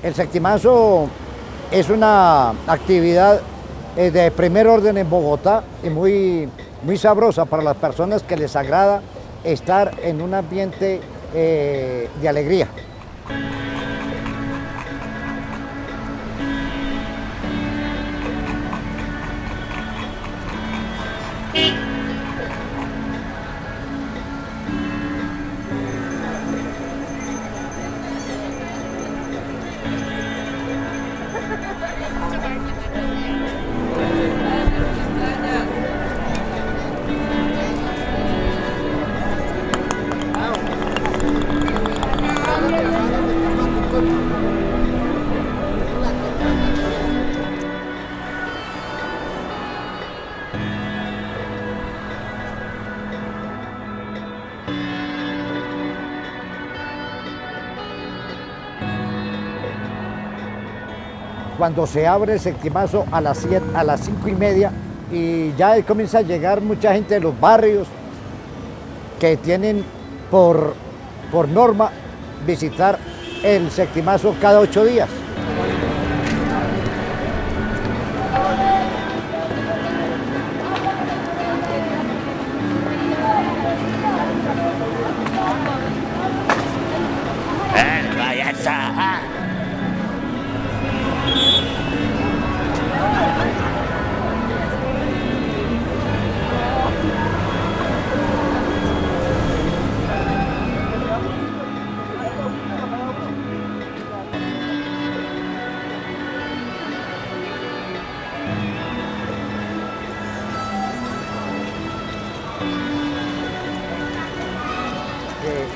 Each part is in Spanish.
El sectimazo es una actividad de primer orden en Bogotá y muy sabrosa para las personas que les agrada estar en un ambiente de alegría. Cuando se abre el sectimazo a las 5:30 y ya comienza a llegar mucha gente de los barrios que tienen por norma visitar el sectimazo cada 8 días.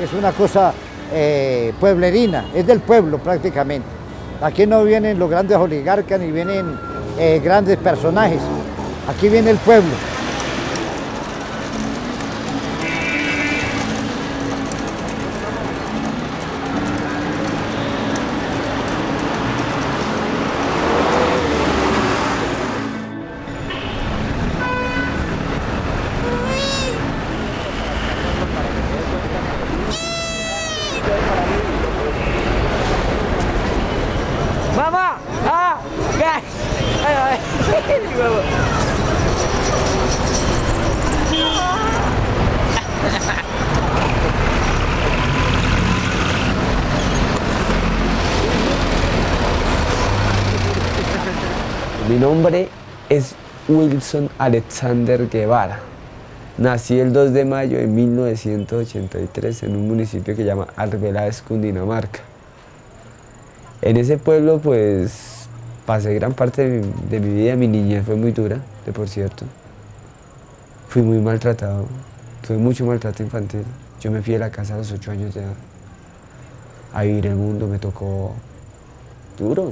Es una cosa pueblerina, es del pueblo prácticamente. Aquí no vienen los grandes oligarcas ni vienen grandes personajes, aquí viene el pueblo. ¡Mamá! ¡Ah! ¡Gas! Mi nombre es Wilson Alexander Guevara. Nací el 2 de mayo de 1983 en un municipio que se llama Arbeláez, Cundinamarca. En ese pueblo pues pasé gran parte de mi vida, mi niñez fue muy dura, de por cierto. Fui muy maltratado, tuve mucho maltrato infantil. Yo me fui de la casa a los 8 años de edad. A vivir el mundo me tocó duro.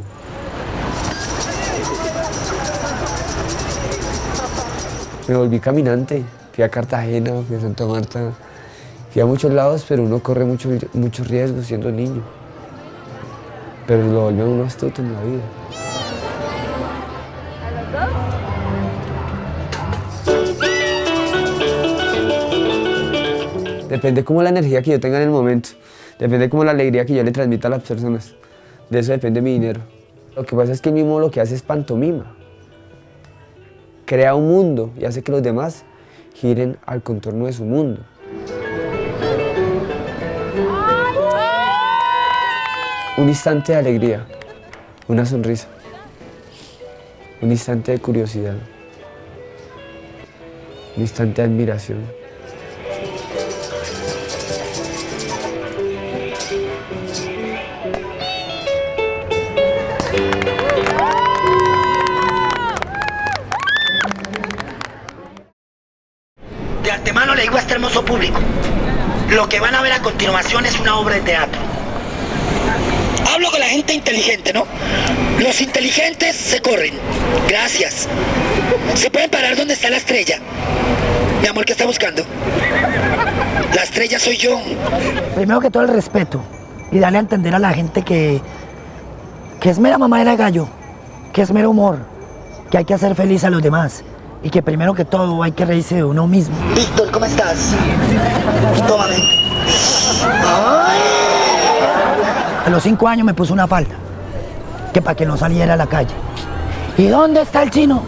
Me volví caminante, fui a Cartagena, fui a Santa Marta, fui a muchos lados, pero uno corre muchos riesgos siendo niño. Pero lo vuelve a uno astuto en la vida. Depende cómo la energía que yo tenga en el momento, depende cómo la alegría que yo le transmita a las personas. De eso depende mi dinero. Lo que pasa es que el mimo lo que hace es pantomima. Crea un mundo y hace que los demás giren al contorno de su mundo. Un instante de alegría, una sonrisa, un instante de curiosidad, un instante de admiración. De antemano le digo a este hermoso público, lo que van a ver a continuación es una obra de teatro. Hablo con la gente inteligente, ¿no? Los inteligentes se corren. Gracias. ¿Se pueden parar donde está la estrella? Mi amor, ¿qué está buscando? La estrella soy yo. Primero que todo el respeto y darle a entender a la gente que es mera mamadera de gallo, que es mero humor, que hay que hacer feliz a los demás y que primero que todo hay que reírse de uno mismo. Víctor, ¿cómo estás? Tómame. Ay. A los 5 años me puso una falda que para que no saliera a la calle. ¿Y dónde está el chino?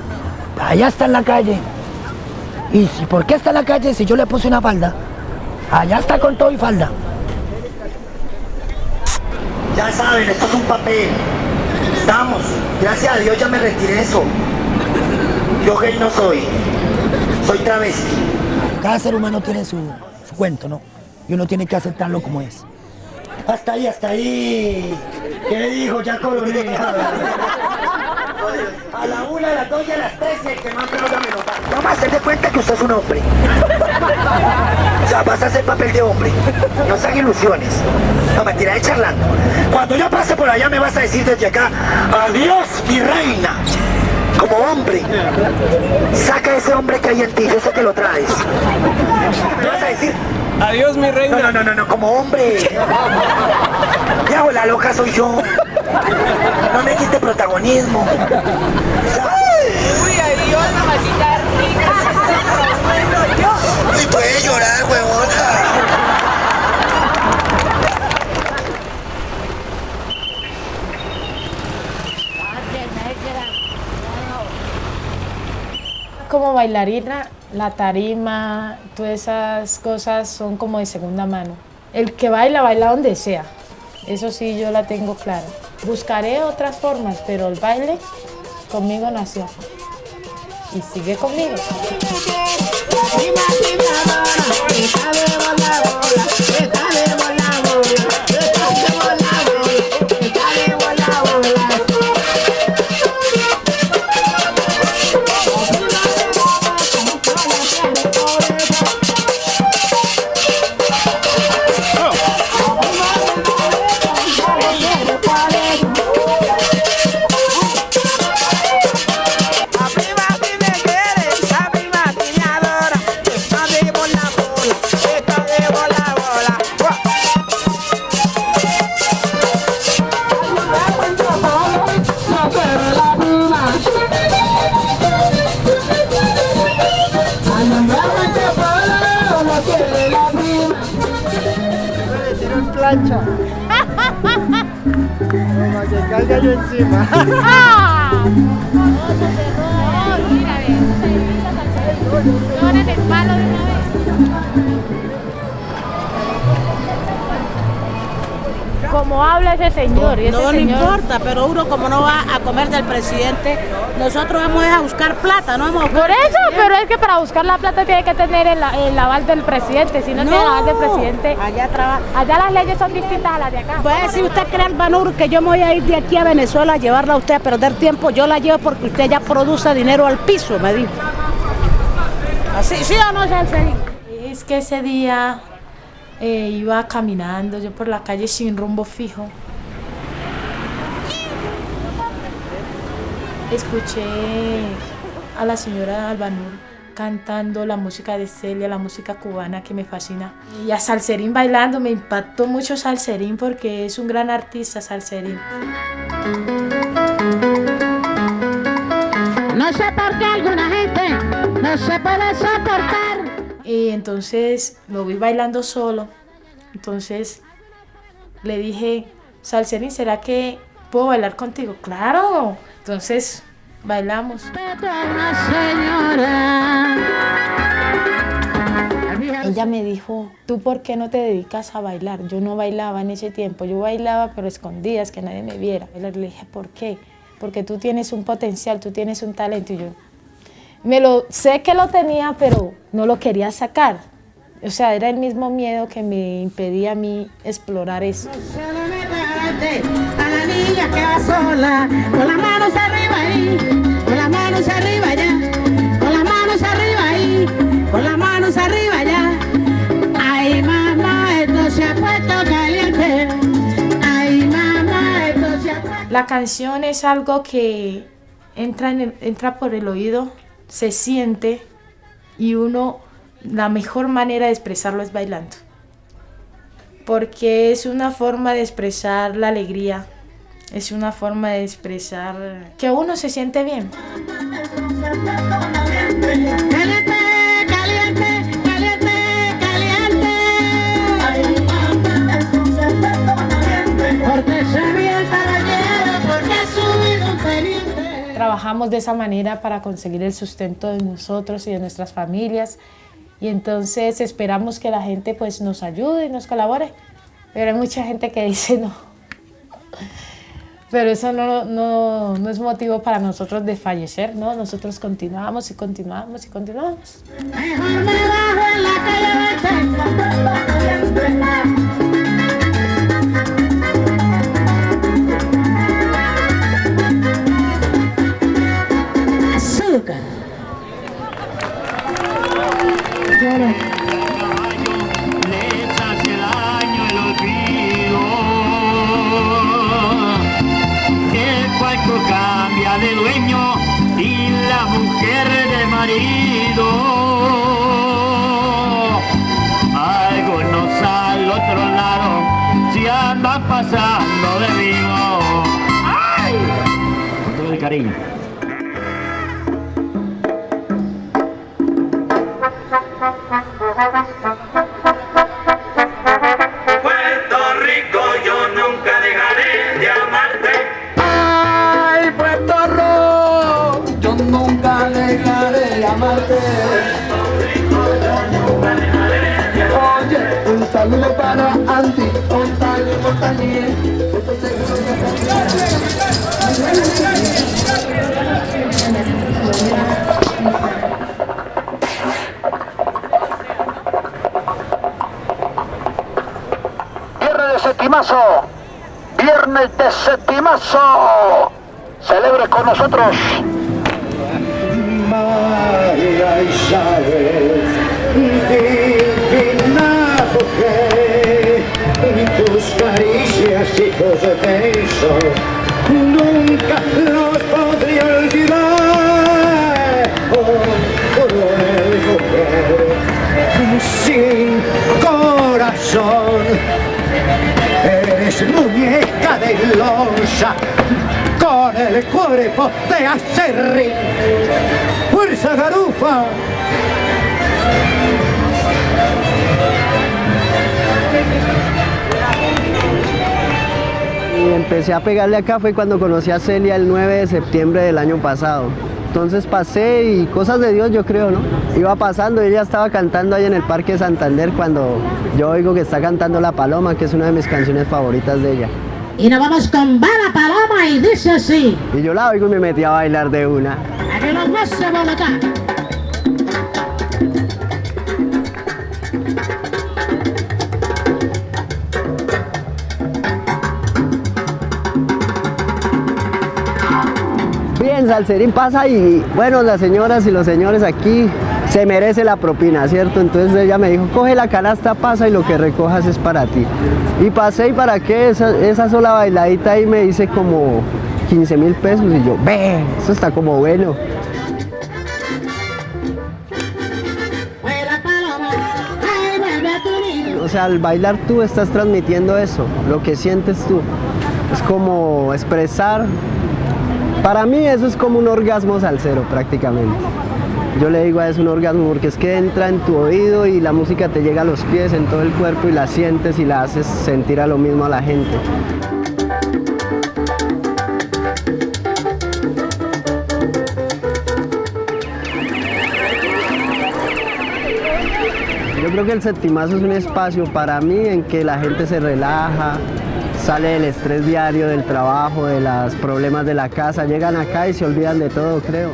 Allá está en la calle. ¿Y por qué está en la calle si yo le puse una falda? Allá está con todo y falda. Ya saben, esto es un papel. Estamos. Gracias a Dios ya me retiré de eso. Yo gay no soy. Soy travesti. Cada ser humano tiene su cuento, ¿no? Y uno tiene que aceptarlo como es. Hasta ahí, hasta ahí. ¿Qué dijo? Ya coroné. A la 1, a las 2 y a las 3 y el que más me lo da. Vamos a hacer de cuenta que usted es un hombre. O sea, vas a hacer papel de hombre. No se hagan ilusiones. No, me tiraré charlando. Cuando yo pase por allá me vas a decir desde acá, adiós, mi reina. Como hombre. Saca ese hombre que hay en ti, yo sé que lo traes. ¿Me vas a decir? Adiós, mi reina. No, como hombre. Ya, la loca soy yo. No me quite protagonismo. Uy, adiós, mamacita rica. Y puede llorar, huevona. Como bailarina, la tarima, todas esas cosas son como de segunda mano. El que baila, baila donde sea. Eso sí, yo la tengo clara. Buscaré otras formas, pero el baile conmigo nació. Y sigue conmigo. plancha. Para que caiga yo encima. Ahora en el palo de una vez. Como habla ese señor. Y ese No, señor... no importa, pero uno como no va a comer del presidente, nosotros vamos a buscar plata, no vamos a buscar Por eso, pero es que para buscar la plata tiene que tener el aval del presidente. Si no, tiene el aval del presidente, allá las leyes son distintas a las de acá. Pues si usted cree, Albanur, que yo me voy a ir de aquí a Venezuela a llevarla a usted a perder tiempo, yo la llevo porque usted ya produce dinero al piso, me dijo. ¿Así, sí o no, Salcerín? Es que ese día iba caminando yo por la calle sin rumbo fijo. Escuché a la señora Albanur cantando la música de Celia, la música cubana que me fascina. Y a Salcerín bailando, me impactó mucho Salcerín porque es un gran artista, Salcerín. No sé por qué alguna gente no se puede soportar. Y entonces lo vi bailando solo. Entonces le dije, Salcerín, ¿será que puedo bailar contigo? ¡Claro! Entonces bailamos. Ella me dijo, ¿tú por qué no te dedicas a bailar? Yo no bailaba en ese tiempo. Yo bailaba pero escondidas, que nadie me viera. Le dije, ¿por qué? Porque tú tienes un potencial, tú tienes un talento. Y yo sé que lo tenía, pero no lo quería sacar. O sea, era el mismo miedo que me impedía a mí explorar eso. A la niña que va sola, con las manos arriba ahí, con las manos arriba allá, con las manos arriba ahí, con las manos arriba allá. Ay, mamá, esto se ha puesto caliente. Ay, mamá, esto se ha puesto... La canción es algo que entra por el oído, se siente y la mejor manera de expresarlo es bailando. Porque es una forma de expresar la alegría, es una forma de expresar que uno se siente bien. Caliente, caliente, caliente, caliente. Porque soy bien caballero, porque soy trabajamos de esa manera para conseguir el sustento de nosotros y de nuestras familias. Y entonces esperamos que la gente pues nos ayude y nos colabore. Pero hay mucha gente que dice no. Pero eso no es motivo para nosotros de fallecer, ¿no? Nosotros continuamos y continuamos y continuamos. Mejor me bajo en la calle azúcar. Les hace daño el olvido. El cuarto cambia de dueño y la mujer de marido. Algunos al otro lado se andan pasando de vivo. ¡Ay! Con todo el cariño. Puerto Rico, yo nunca dejaré de amarte. Ay, Puerto Rico, yo nunca dejaré de amarte. Oye, un saludo para Andy, Montañez. Septimazo, viernes de Septimazo, celebre con nosotros. María Isabel, divina mujer, tus caricias y tus besos nunca los podré olvidar. Oh, cruel mujer, sin corazón. Eres muñeca de losa, con el cuerpo de acerrín. ¡Fuerza, garufa! Y empecé a pegarle acá fue cuando conocí a Celia el 9 de septiembre del año pasado. Entonces pasé y cosas de Dios yo creo, ¿no? Iba pasando y ella estaba cantando ahí en el Parque Santander cuando yo oigo que está cantando La Paloma, que es una de mis canciones favoritas de ella. Y nos vamos con Va la Paloma y dice así. Y yo la oigo y me metí a bailar de una. A que los goce Bogotá. Bien, Salserín pasa y bueno, las señoras y los señores aquí se merece la propina, ¿cierto? Entonces ella me dijo, coge la canasta, pasa y lo que recojas es para ti. Y pasé y para qué, esa sola bailadita ahí me hice como 15.000 pesos y yo, ve, eso está como bueno. O sea, al bailar tú estás transmitiendo eso, lo que sientes tú. Es como expresar. Para mí eso es como un orgasmo salsero prácticamente. Yo le digo a eso un orgasmo porque es que entra en tu oído y la música te llega a los pies, en todo el cuerpo y la sientes y la haces sentir a lo mismo a la gente. Yo creo que el Septimazo es un espacio para mí en que la gente se relaja, sale del estrés diario del trabajo, de los problemas de la casa, llegan acá y se olvidan de todo, creo.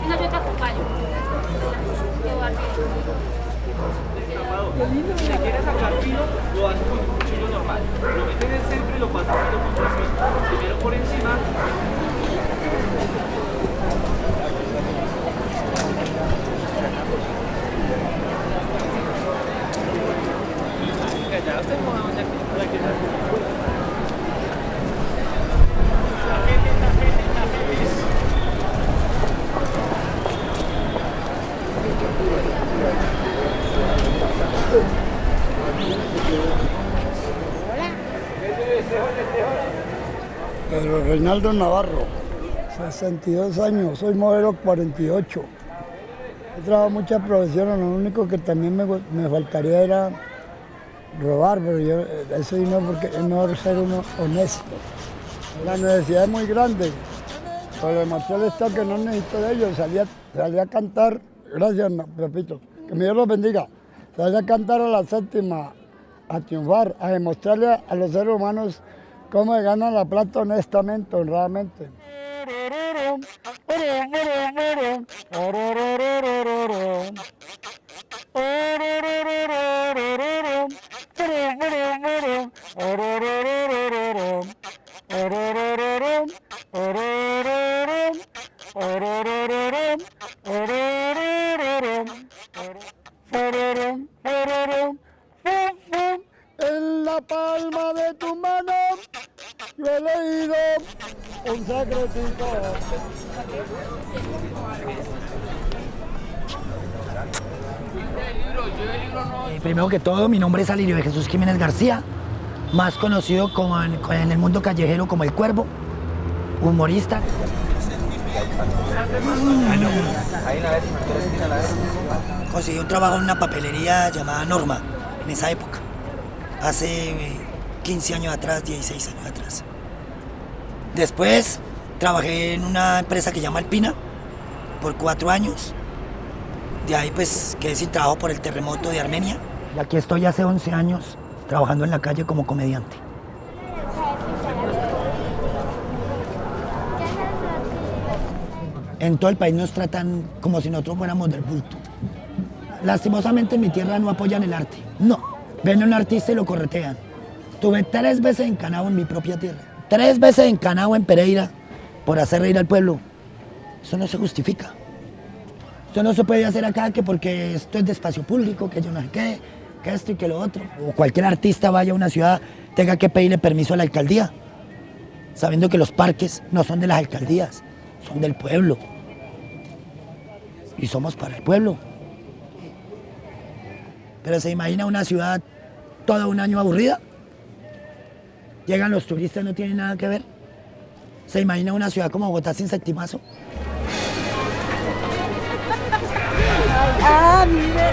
Venga, yo te acompaño. Si le quieres sacar filo, lo haces con un cuchillo normal. Lo metes en el centro y lo pasas filo con trocito. Primero por encima. Ya usted Pedro Reinaldo Navarro, 62 años, soy modelo 48. He trabajado muchas profesiones, lo único que también me faltaría era robar, pero yo eso no, porque es mejor ser uno honesto. La necesidad es muy grande, pero le demostré el Estado que no necesito de ellos, salí a cantar, gracias Pepito, que mi Dios los bendiga, salí a cantar a la séptima, a triunfar, a demostrarle a los seres humanos cómo se gana la plata honestamente, honradamente. En la palma de tu mano yo he leído un secretito. Primero que todo, mi nombre es Alirio de Jesús Jiménez García, más conocido como en el mundo callejero como El Cuervo, humorista. Conseguí un trabajo en una papelería llamada Norma, en esa época, hace 15 años atrás, 16 años atrás. Después trabajé en una empresa que se llama Alpina por 4 años. De ahí pues quedé sin trabajo por el terremoto de Armenia. Y aquí estoy hace 11 años trabajando en la calle como comediante. En todo el país nos tratan como si nosotros fuéramos del bulto. Lastimosamente en mi tierra no apoyan el arte. No, ven a un artista y lo corretean. Tuve 3 veces encanado en mi propia tierra. 3 veces encanado en Pereira por hacer reír al pueblo. Eso no se justifica. Esto no se puede hacer acá que porque esto es de espacio público, que yo no sé qué, que esto y que lo otro. O cualquier artista vaya a una ciudad, tenga que pedirle permiso a la alcaldía, sabiendo que los parques no son de las alcaldías, son del pueblo. Y somos para el pueblo. Pero se imagina una ciudad todo un año aburrida. Llegan los turistas, no tienen nada que ver. Se imagina una ciudad como Bogotá sin septimazo. Ah, mire.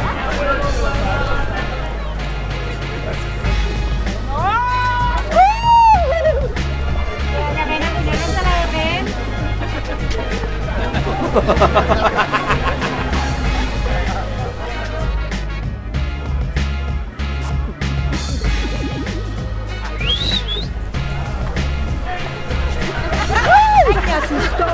¡Ay, me asustó!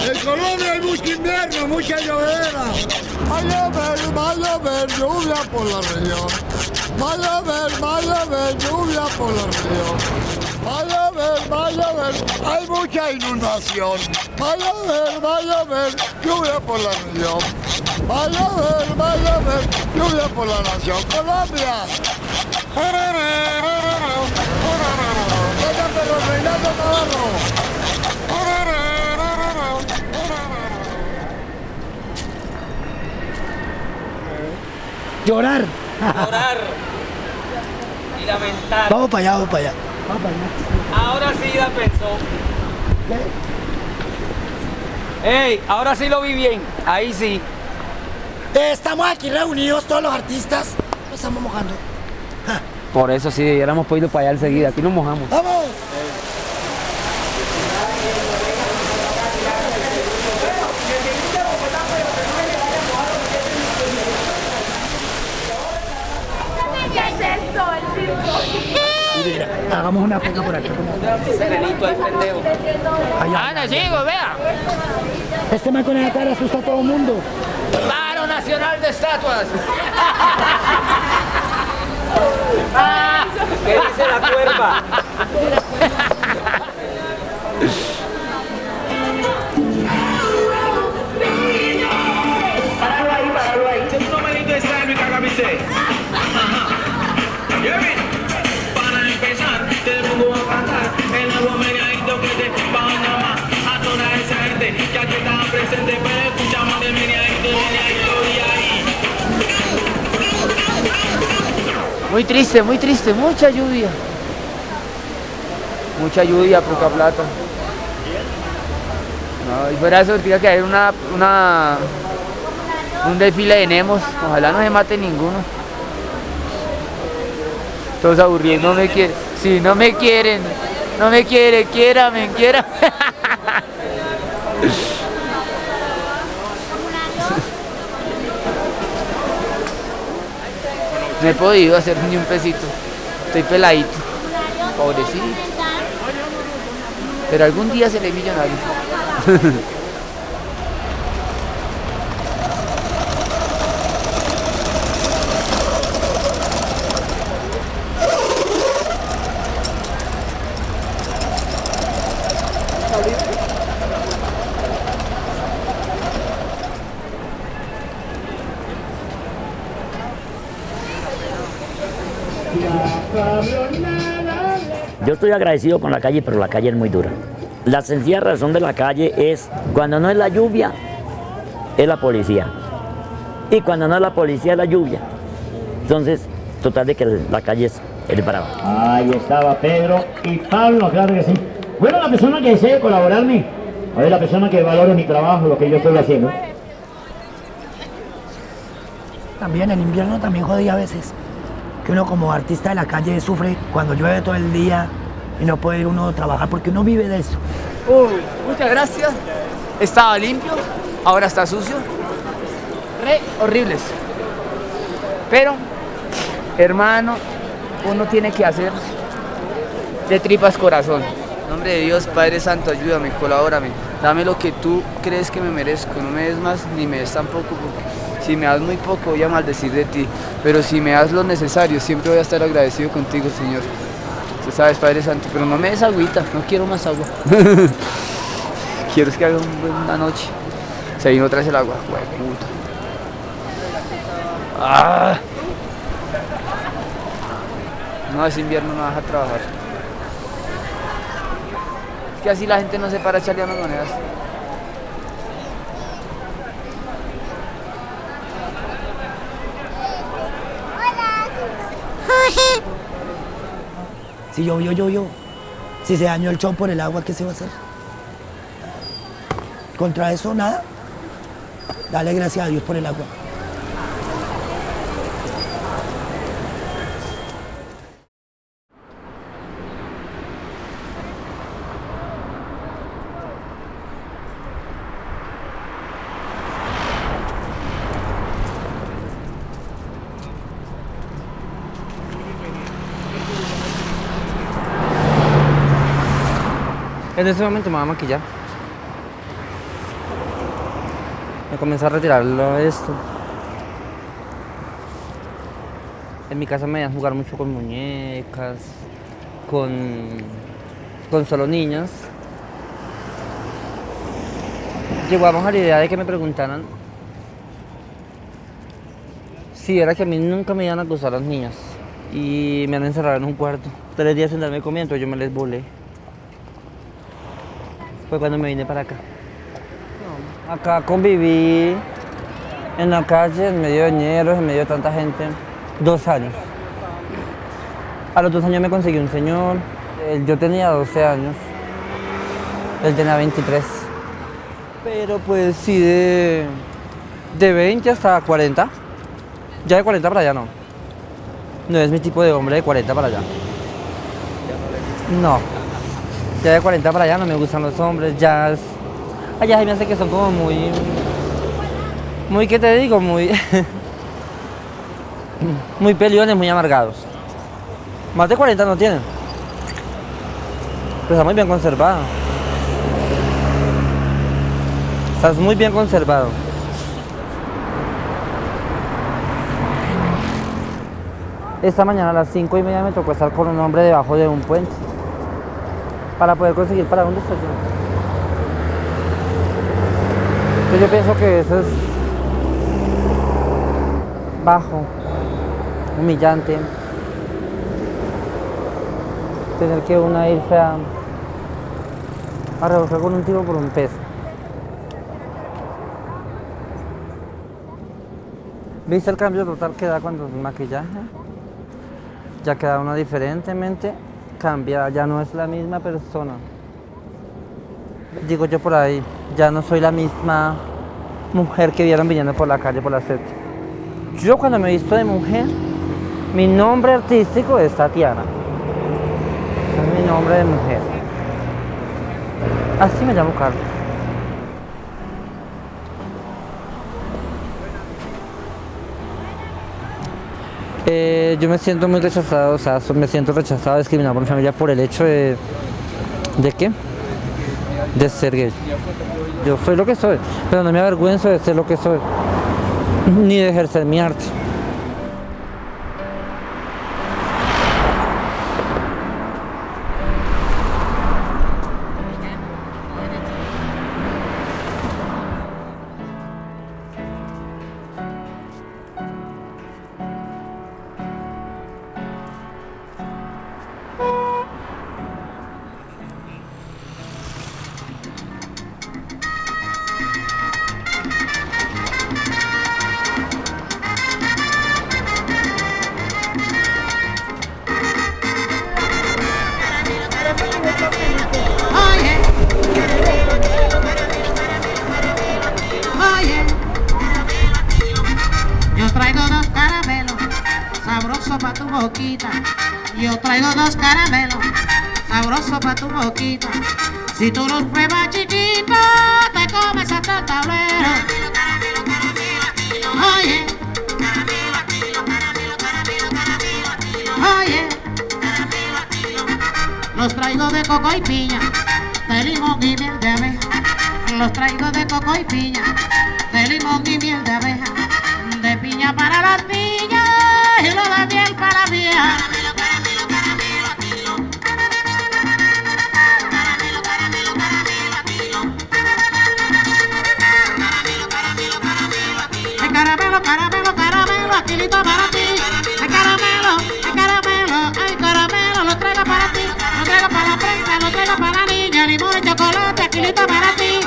En Colombia hay mucho invierno, mucha llovera. Va a llover lluvia por la región. Va a llover lluvia por la región. Va a llover, hay mucha inundación. Va a llover lluvia por la región. Va a llover lluvia por la nación. Colombia. Venga, pero Reinaldo Navarro. Llorar. Llorar y lamentar. Vamos para allá, vamos para allá. Ahora sí la pensó. ¡Ey! Ahora sí lo vi bien. Ahí sí. Estamos aquí reunidos todos los artistas. Nos estamos mojando. Por eso sí, hubiéramos podido para allá enseguida. Aquí nos mojamos. ¡Vamos! Hagamos una pega por aquí. Serenito al pendejo. Anda, sigo, vea. Este man con esa cara asusta a todo el mundo. Paro Nacional de Estatuas. ¿Qué dice la cuerva? Páralo ahí. Un numerito de salve y cágame. Para empezar, te pongo a cantar el nuevo meneadito que te va a llamar a toda esa gente que aquí está presente, pero escuchamos el meneadito y ahí. Muy triste, mucha lluvia. Mucha lluvia, poca plata. No, y fuera de eso, tiene que haber un desfile de Nemos. Ojalá no se mate ninguno. Todos aburridos, no me quieren. Sí, no me quieren. No me quiere, quiérame. No he podido hacer ni un pesito. Estoy peladito. Pobrecito. Pero algún día seré millonario. Yo estoy agradecido con la calle, pero la calle es muy dura. La sencilla razón de la calle es, cuando no es la lluvia, es la policía. Y cuando no es la policía, es la lluvia. Entonces, total de que la calle es brava. Ahí estaba Pedro y Pablo, claro que sí. Bueno, la persona que desee colaborarme, a ver, la persona que valore mi trabajo, lo que yo estoy haciendo. También el invierno también jodía a veces. Que uno como artista de la calle sufre cuando llueve todo el día y no puede ir uno a trabajar porque uno vive de eso. Muchas gracias. Estaba limpio, ahora está sucio. Re horribles. Pero, hermano, uno tiene que hacer de tripas corazón. En nombre de Dios, Padre Santo, ayúdame, colabórame. Dame lo que tú crees que me merezco. No me des más ni me des tampoco, porque si me das muy poco voy a maldecir de ti. Pero si me das lo necesario, siempre voy a estar agradecido contigo, Señor. Tú sabes, Padre Santo, pero no me des agüita, no quiero más agua. Quiero es que haga una noche. Se vino otra vez el agua, puta. ¡Ah! No, ese invierno no vas a trabajar. Es que así la gente no se para a echarle unas monedas. Si llovió, llovió. Si se dañó el show por el agua, ¿qué se va a hacer? Contra eso, nada. Dale gracias a Dios por el agua. En ese momento me voy a maquillar. Me comencé a retirarlo de esto. En mi casa me iban a jugar mucho con muñecas, con solo niñas. Llegamos a la idea de que me preguntaran si era que a mí nunca me iban a gustar las niñas. Y me han encerrado en un cuarto. 3 días sin darme comida, entonces yo me les volé. Fue cuando me vine para acá. Acá conviví en la calle, en medio de ñeros, en medio de tanta gente, 2 años. A los 2 años me conseguí un señor. Yo tenía 12 años, él tenía 23. Pero pues sí, de 20 hasta 40. Ya de 40 para allá no. No es mi tipo de hombre de 40 para allá. No. Ya de 40 para allá no me gustan los hombres, ya allá se me hace que son como muy, ¿qué te digo? Muy peleones, muy amargados. Más de 40 no tienen. Pero está muy bien conservado. Estás muy bien conservado. Esta mañana a las 5:30 me tocó estar con un hombre debajo de un puente para poder conseguir para un desayuno. Entonces yo pienso que eso es bajo, humillante, tener que una irse a rebuscar con un tipo por un peso. ¿Viste el cambio total que da cuando el maquillaje? Ya queda uno diferentemente, cambia, ya no es la misma persona. Digo yo por ahí, ya no soy la misma mujer que vieron viniendo por la calle, por la séptima. Yo cuando me he visto de mujer, mi nombre artístico es Tatiana. Es mi nombre de mujer. Así me llamo Carlos. Yo me siento muy rechazado, o sea, me siento rechazado, discriminado por mi familia por el hecho ¿de qué? De ser gay. Yo soy lo que soy, pero no me avergüenzo de ser lo que soy, ni de ejercer mi arte. Pa' tu boquita, yo traigo 2 caramelos sabrosos pa' tu boquita. Si tú los pruebas chiquito, te comes hasta el tablero. Oye, oye, los traigo de coco y piña, de limón y miel de abeja. Los traigo de coco y piña, de limón y miel de abeja. De piña para las piñas y lo de miel para la vieja. El caramelo, caramelo, caramelo, aquilito para ti. El caramelo, ay caramelo, lo traigo para ti. Lo traigo para la prensa, lo traigo para la niña. Limón y chocolate, aquilito para ti.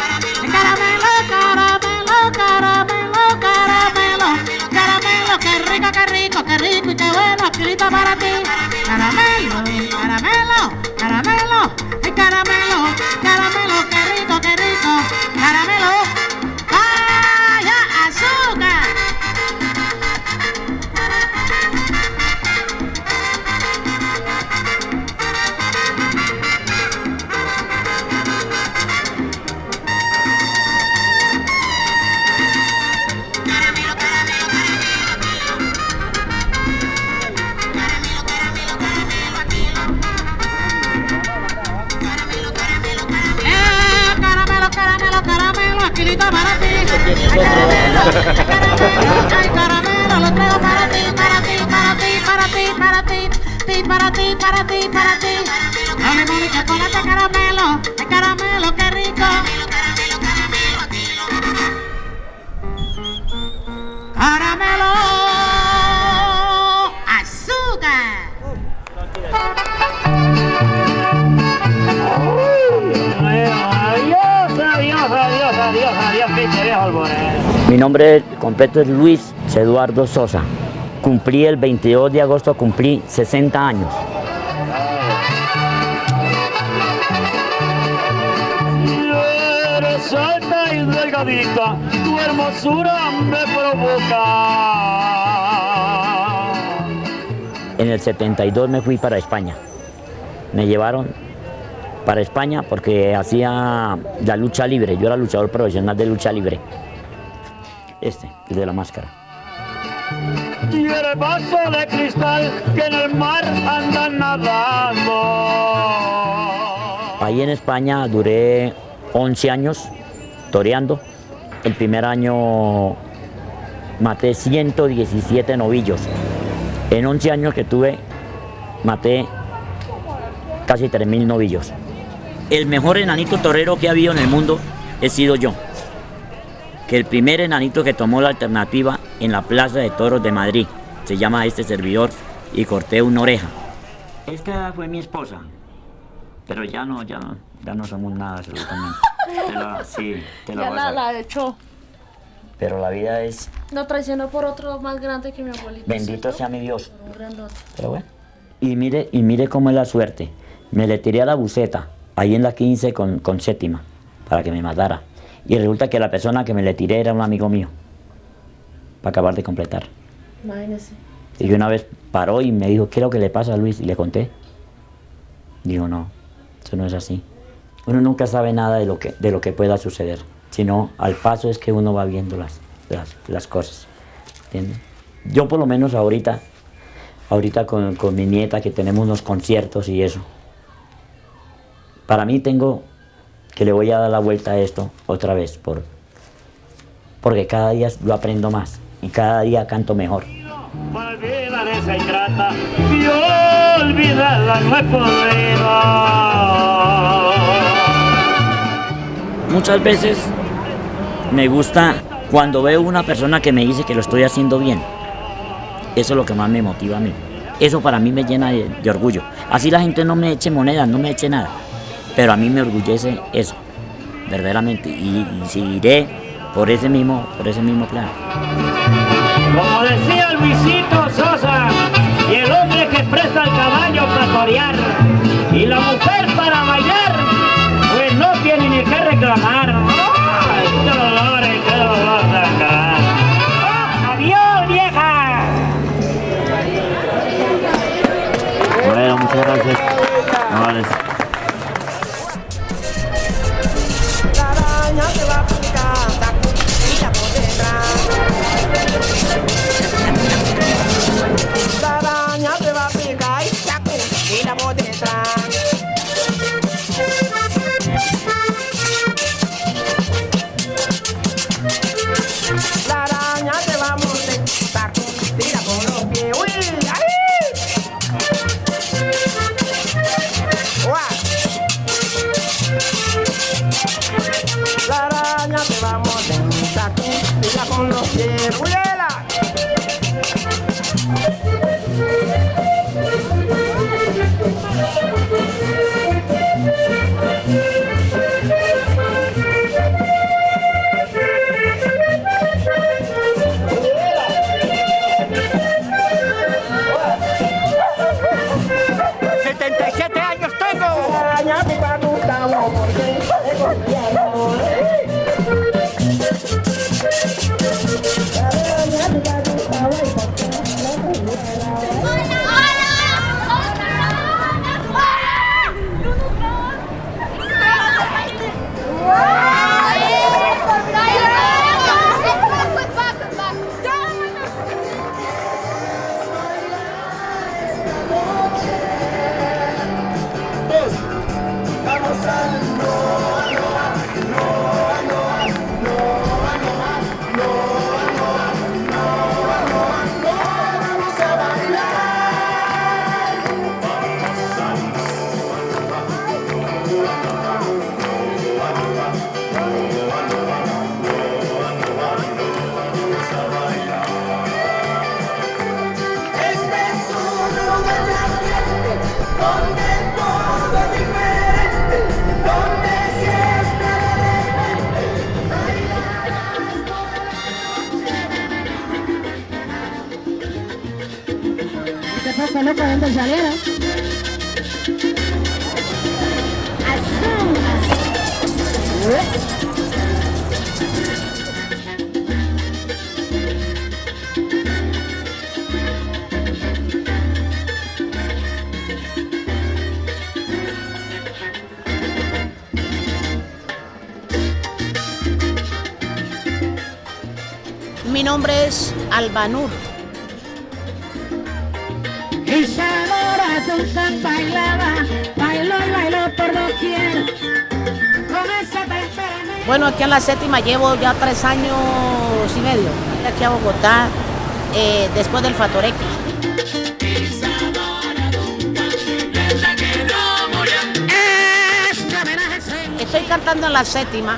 El caramelo, caramelo, caramelo, caramelo. Caramelo, qué rico, qué rico, qué rico y qué bueno, aquilito para ti. Caramelo, caramelo. tranquilito para ti. Hay caramelo, lo traigo para ti, para ti, para ti, para ti, para ti, para ti, para ti, para ti. Dale, mami, chocolate, caramelo, el caramelo, qué rico. Caramelo, azúcar. Mi nombre completo es Luis Eduardo Sosa. Cumplí el 22 de agosto, cumplí 60 años. Eres alta y delgadita, tu hermosura me provoca. En el 72 me fui para España. Me llevaron para España porque hacía la lucha libre. Yo era luchador profesional de lucha libre. El de la máscara. Y el vaso de cristal que en el mar anda nadando. Ahí en España duré 11 años toreando. El primer año maté 117 novillos. En 11 años que tuve, maté casi 3.000 novillos. El mejor enanito torero que ha habido en el mundo he sido yo. Que el primer enanito que tomó la alternativa en la Plaza de Toros de Madrid, se llama este servidor, y corté una oreja. Esta fue mi esposa, pero ya no somos nada absolutamente. Ya la echó. Pero la vida es... No traicionó por otro más grande que mi abuelito. Bendito sea mi Dios. Un grandote. Pero bueno. Y mire cómo es la suerte. Me le tiré a la buceta, ahí en la 15 con séptima, para que me matara. Y resulta que la persona que me le tiré era un amigo mío, para acabar de completar. Imagínese. Y una vez paró y me dijo, ¿qué es lo que le pasa a Luis? Y le conté. Dijo, no, eso no es así. Uno nunca sabe nada de lo que pueda suceder, sino al paso es que uno va viendo las cosas. ¿Entiendes? Yo por lo menos ahorita con mi nieta, que tenemos unos conciertos y eso, para mí tengo que le voy a dar la vuelta a esto otra vez, porque cada día lo aprendo más y cada día canto mejor. Para olvidar esa ingrata, yo olvidarla no he podido. Muchas veces me gusta cuando veo una persona que me dice que lo estoy haciendo bien. Eso es lo que más me motiva a mí. Eso para mí me llena de orgullo. Así la gente no me eche monedas, no me eche nada. Pero a mí me orgullece eso, verdaderamente. Y seguiré por ese mismo plan. Como decía Luisito Sosa, y el hombre que presta el caballo para torear y la mujer para bailar, pues no tiene ni que reclamar. ¡Ay, qué dolor tan grande! ¡Oh, ¡adiós, vieja! Bueno, muchas gracias. Vale. cuando saliera. Mi nombre es Albanur. Isadora Duncan bailaba, bailó y bailó por doquier. Con ese temperamento. Bueno, aquí en la séptima llevo ya 3 años y medio. Aquí a Bogotá, después del Factor X. Estoy cantando en la séptima,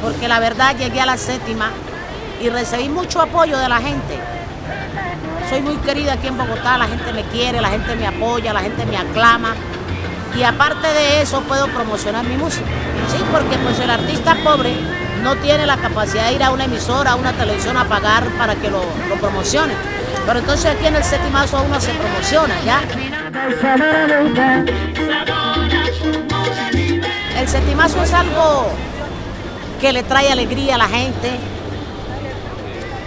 porque la verdad llegué a la séptima y recibí mucho apoyo de la gente. Soy muy querida aquí en Bogotá, la gente me quiere, la gente me apoya, la gente me aclama. Y aparte de eso puedo promocionar mi música. Sí, porque pues el artista pobre no tiene la capacidad de ir a una emisora, a una televisión a pagar para que lo promocione. Pero entonces aquí en el Setimazo uno se promociona, ¿ya? El Setimazo es algo que le trae alegría a la gente.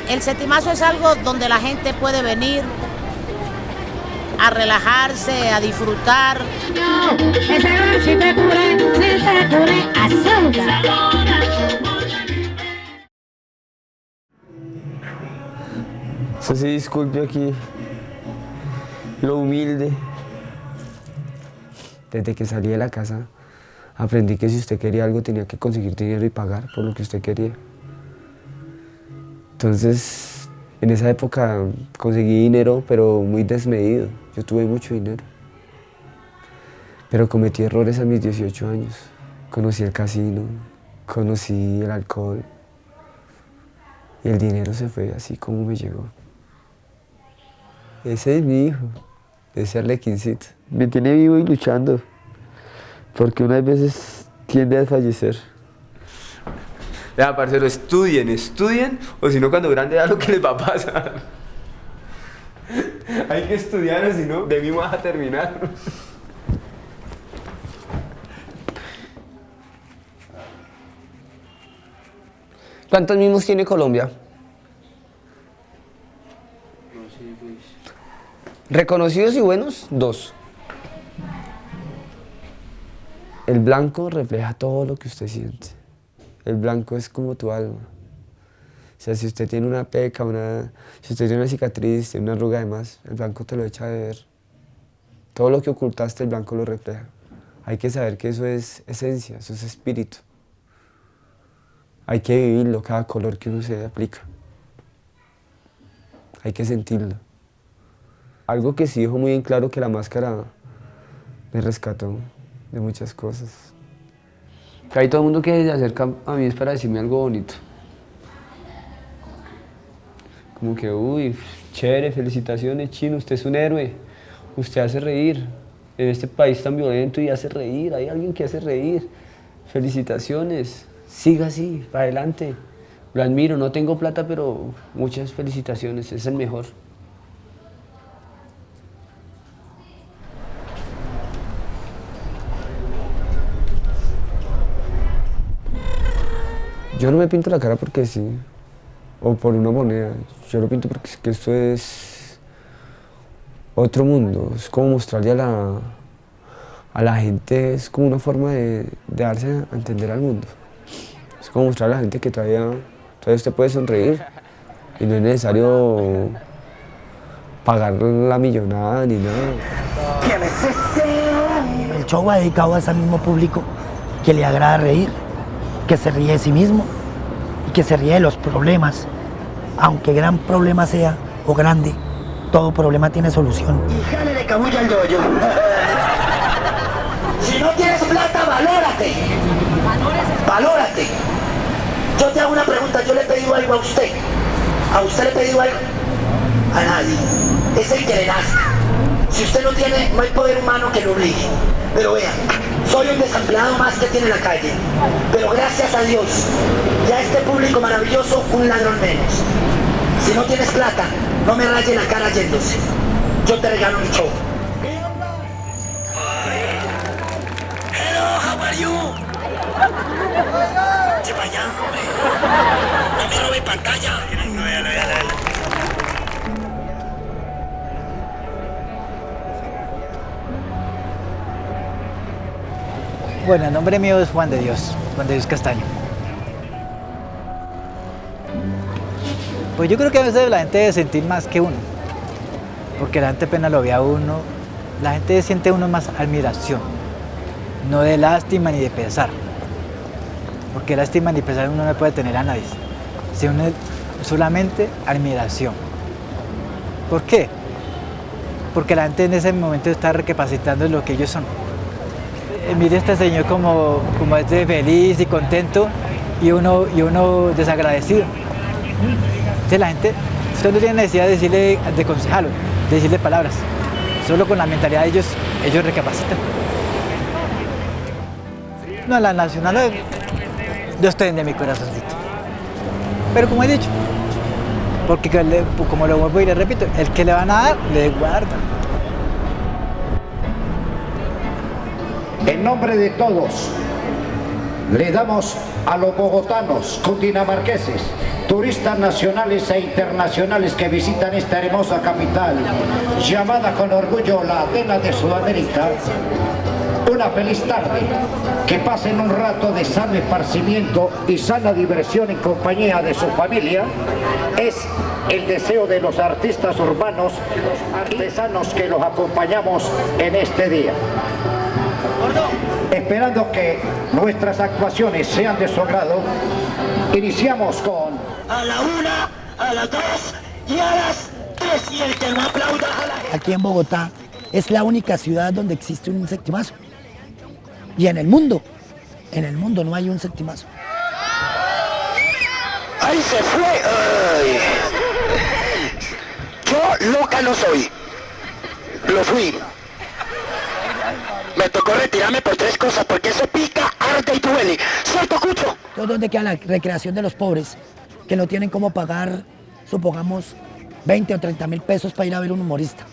El Setimazo es algo donde la gente puede venir a relajarse, a disfrutar. Eso sí, disculpe aquí lo humilde. Desde que salí de la casa aprendí que si usted quería algo tenía que conseguir dinero y pagar por lo que usted quería. Entonces, en esa época conseguí dinero, pero muy desmedido. Yo tuve mucho dinero. Pero cometí errores a mis 18 años. Conocí el casino, conocí el alcohol. Y el dinero se fue así como me llegó. Ese es mi hijo, ese arlequincito. Me tiene vivo y luchando, porque unas veces tiende a fallecer. Ya, parcero, estudien, o si no, cuando grande ya lo que les va a pasar. Hay que estudiar, o si no, de mí vas a terminar. ¿Cuántos mimos tiene Colombia? Reconocidos y buenos, 2. El blanco refleja todo lo que usted siente. El blanco es como tu alma. O sea, si usted tiene una peca, si usted tiene una cicatriz, tiene una arruga de más, el blanco te lo echa de ver. Todo lo que ocultaste, el blanco lo refleja. Hay que saber que eso es esencia, eso es espíritu. Hay que vivirlo, cada color que uno se aplica. Hay que sentirlo. Algo que sí dijo muy en claro, que la máscara me rescató de muchas cosas. Que hay todo el mundo que se acerca a mí es para decirme algo bonito. Como que, uy, chévere, felicitaciones, Chino, usted es un héroe. Usted hace reír. En este país tan violento y hace reír, hay alguien que hace reír. Felicitaciones, siga así, para adelante. Lo admiro, no tengo plata, pero muchas felicitaciones, es el mejor. Yo no me pinto la cara porque sí, o por una moneda. Yo lo pinto porque es que esto es otro mundo. Es como mostrarle a la gente, es como una forma de darse a entender al mundo. Es como mostrarle a la gente que todavía usted puede sonreír y no es necesario pagar la millonada ni nada. El show va dedicado a ese mismo público que le agrada reír, que se ríe de sí mismo y que se ríe de los problemas. Aunque gran problema sea o grande, todo problema tiene solución. Y jale de cabulla al yoyo. Si no tienes plata, valórate. Valórate. Yo te hago una pregunta, yo le he pedido algo a usted. ¿A usted le he pedido algo? A nadie. Es el que le nazca. Si usted no tiene, no hay poder humano que lo obligue. Pero vean, soy un desempleado más que tiene la calle. Pero gracias a Dios, ya este público maravilloso, un ladrón menos. Si no tienes plata, no me raye la cara yéndose. yo te regalo un show. Hello, how are you? Se vaya, hombre. No me robe pantalla. Bueno, el nombre mío es Juan de Dios Castaño. Pues yo creo que a veces la gente debe sentir más que uno, porque la gente apenas lo ve a uno, la gente siente uno más admiración, no de lástima ni de pesar, porque lástima ni pesar uno no puede tener a nadie, sino solamente admiración. ¿Por qué? Porque la gente en ese momento está recapacitando lo que ellos son. Mire este señor como es de feliz y contento y uno desagradecido. Entonces la gente, usted no tiene necesidad de decirle, de aconsejarlo, de decirle palabras. Solo con la mentalidad de ellos recapacitan. No, la nacional yo estoy de mi corazoncito. Pero como he dicho, porque como lo vuelvo y le repito, el que le van a dar, le guarda. En nombre de todos, le damos a los bogotanos, cundinamarqueses, turistas nacionales e internacionales que visitan esta hermosa capital, llamada con orgullo la Atena de Sudamérica, una feliz tarde, que pasen un rato de sano esparcimiento y sana diversión en compañía de su familia, es el deseo de los artistas urbanos, artesanos que los acompañamos en este día. Esperando que nuestras actuaciones sean de su agrado, iniciamos con... A la 1, a las 2 y a las 3, y el que no aplauda a la gente. Aquí en Bogotá es la única ciudad donde existe un septimazo. Y en el mundo no hay un septimazo. ¡Ahí se fue! ¡Ay! Yo loca no soy. Lo fui. Me tocó retirarme por 3 cosas, porque eso pica, arde y duele. ¿Cierto, Cucho? Entonces, ¿dónde queda la recreación de los pobres que no tienen cómo pagar, supongamos, 20 o 30 mil pesos para ir a ver un humorista?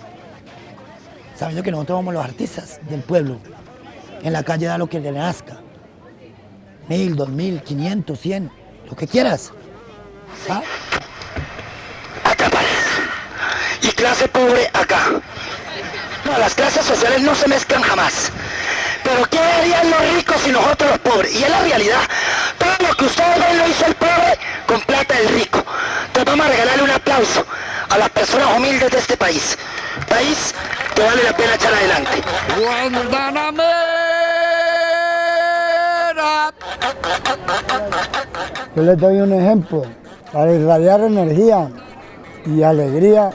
Sabiendo que nosotros somos los artistas del pueblo. En la calle da lo que le nazca. 1000, 2000, 500, 100, lo que quieras. ¿Ah? Acá, y clase pobre acá. No, las clases sociales no se mezclan jamás. Pero ¿qué harían los ricos y nosotros los pobres? Y es la realidad. Todo lo que ustedes ven lo hizo el pobre con plata del rico. Entonces vamos a regalarle un aplauso a las personas humildes de este país. País que vale la pena echar adelante. Yo les doy un ejemplo para irradiar energía y alegría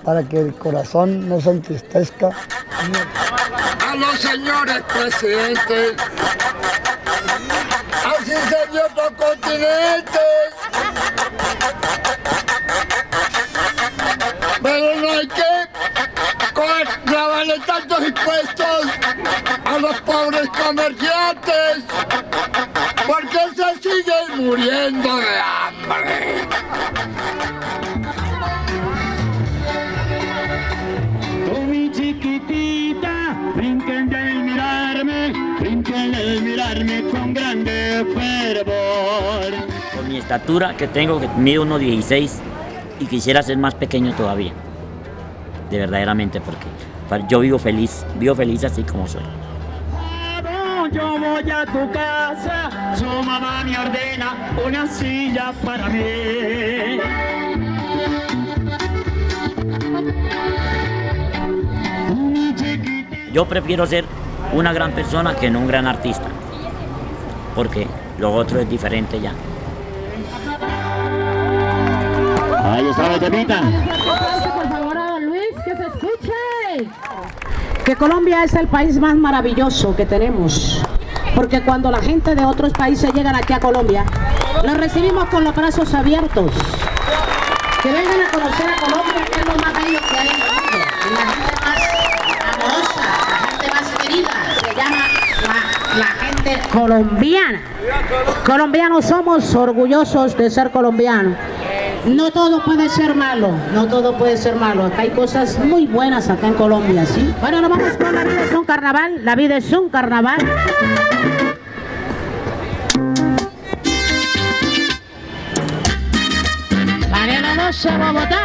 para que el corazón no se entristezca. A los señores presidentes, así se dio otros continentes, pero no hay que grabarle tantos impuestos a los pobres comerciantes, porque se siguen muriendo de hambre. Brinquen de mirarme con grande fervor. Con mi estatura que tengo, que mido 1,16 y quisiera ser más pequeño todavía. De verdaderamente, porque yo vivo feliz así como soy. Yo voy a tu casa, su mamá me ordena una silla para mí. Yo prefiero ser una gran persona que no un gran artista, porque lo otro es diferente ya. Ahí está la temita. Por favor, a don Luis, que se escuche. Que Colombia es el país más maravilloso que tenemos, porque cuando la gente de otros países llegan aquí a Colombia, los recibimos con los brazos abiertos. Que vengan a conocer a Colombia, que es lo más bello que hay en el mundo. Y la gente más amorosa, la gente más querida, se llama la gente colombiana. Colombianos somos orgullosos de ser colombianos. No todo puede ser malo, no todo puede ser malo. Acá hay cosas muy buenas acá en Colombia, ¿sí? Bueno, nos vamos con La vida es un carnaval, la vida es un carnaval. Mariana Mosa, Bogotá.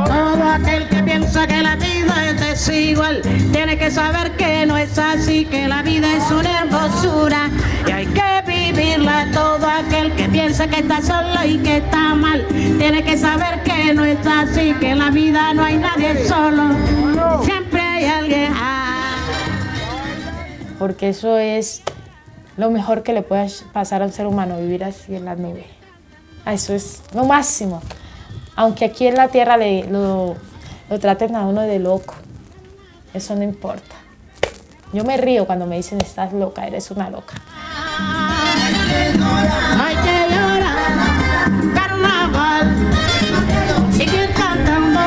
Todo aquel que piensa que la vida es desigual tiene que saber que no es así, que la vida es una hermosura y hay que vivirla. Todo aquel que piensa que está solo y que está mal tiene que saber que no es así, que en la vida no hay nadie solo, siempre hay alguien. Porque eso es lo mejor que le puede pasar al ser humano, vivir así en la nube. Eso es lo máximo. Aunque aquí en la tierra lo traten a uno de loco, eso no importa. Yo me río cuando me dicen estás loca, eres una loca. Hay que llorar, carnaval, sigue cantando.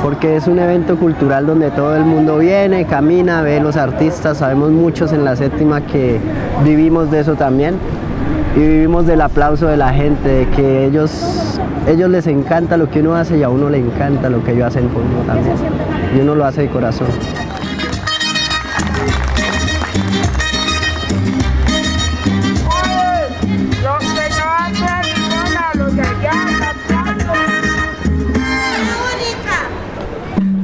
Porque es un evento cultural donde todo el mundo viene, camina, ve los artistas. Sabemos muchos en la séptima que vivimos de eso también y vivimos del aplauso de la gente, de que ellos les encanta lo que uno hace y a uno le encanta lo que ellos hacen por uno también, y uno lo hace de corazón.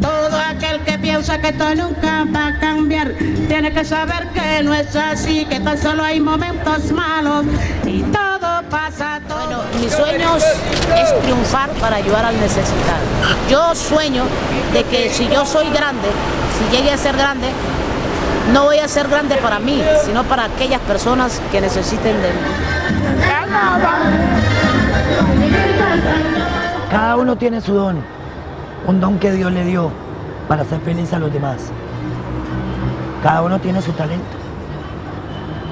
Todo aquel que piensa que esto nunca va a cambiar tiene que saber que no es así, que tan solo hay momentos malos y todo pasa. Bueno, mis sueños es triunfar para ayudar al necesitado. Yo sueño de que si yo soy grande, si llegue a ser grande, no voy a ser grande para mí, sino para aquellas personas que necesiten de mí. Cada uno tiene su don, un don que Dios le dio para hacer feliz a los demás. Cada uno tiene su talento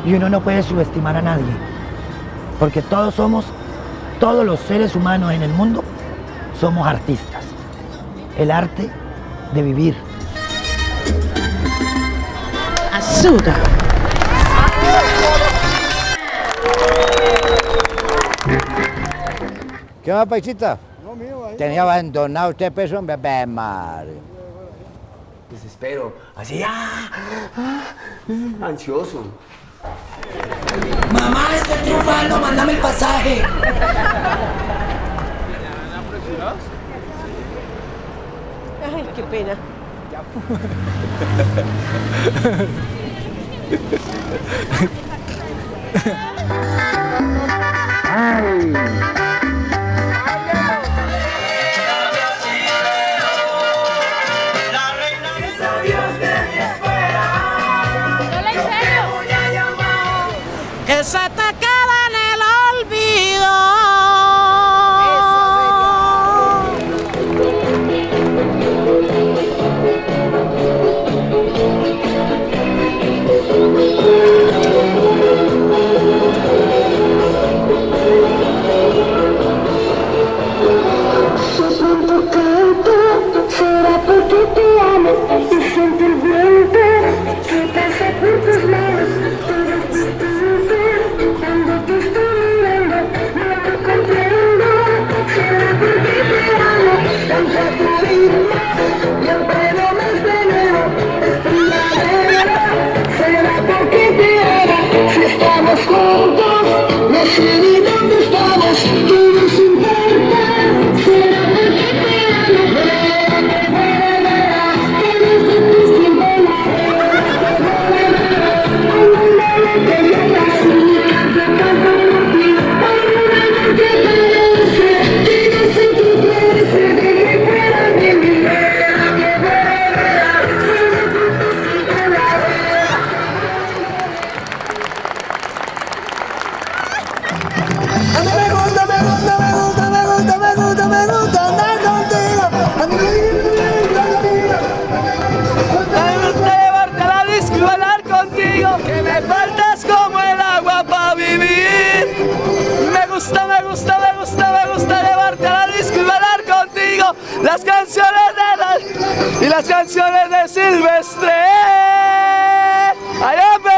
y uno no puede subestimar a nadie, porque todos los seres humanos en el mundo somos artistas. El arte de vivir. Azúcar. ¿Qué va, paisita? Tenía abandonado usted, peso, bebé, madre. Desespero, así, ansioso. Mamá, estoy triunfando, mándame el pasaje. Ay, qué pena. Que se te queda en el olvido. Será porque te amo y siento el viento que pasa por tus manos. Cuando te estoy mirando, no te comprendo. Será porque te amo, tanto tu vida, siempre lo más de nuevo, es primavera. Será porque te amo, si estamos juntos, no sé ni dónde estamos, tú nos importa. Será porque te amo. y las canciones de Silvestre. ¡Ay, hombre!